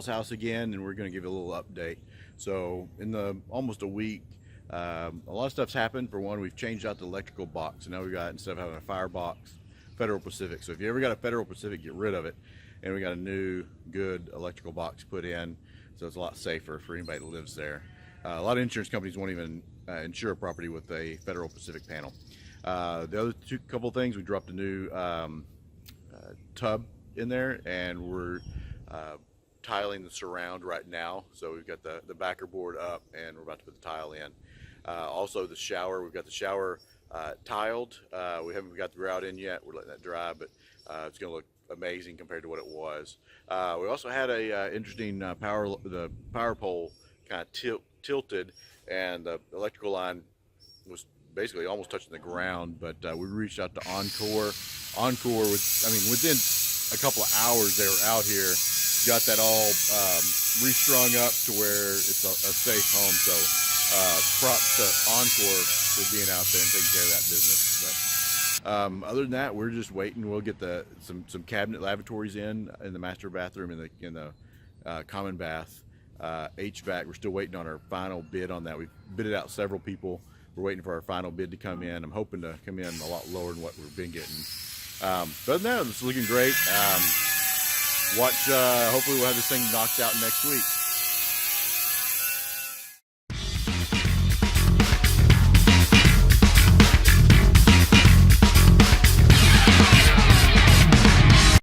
Paul's house again, and we're going to give you a little update. So in the almost a week, a lot of stuff's happened. For one, we've changed out the electrical box, and now we got, instead of having a fire box, Federal Pacific. So if you ever got a Federal Pacific, get rid of it. And we got a new good electrical box put in, so it's a lot safer for anybody that lives there. A lot of insurance companies won't even insure a property with a Federal Pacific panel. The other couple things, we dropped a new tub in there, and we're tiling the surround right now. So we've got the backer board up, and we're about to put the tile in. Also the shower, we've got the shower tiled. We haven't got the grout in yet. We're letting that dry, but it's going to look amazing compared to what it was. We also had a interesting the power pole kind of tilted, and the electrical line was basically almost touching the ground, but we reached out to Oncor. Oncor, within a couple of hours they were out here, got that all restrung up to where it's a safe home. So props to Oncor for being out there and taking care of that business. But other than that, we're just waiting. We'll get some cabinet lavatories in the master bathroom, in the common bath. HVAC, we're still waiting on our final bid on that. We've bidded out several people. We're waiting for our final bid to come in. I'm hoping to come in a lot lower than what we've been getting. But other than that, it's looking great. Hopefully we'll have this thing knocked out next week.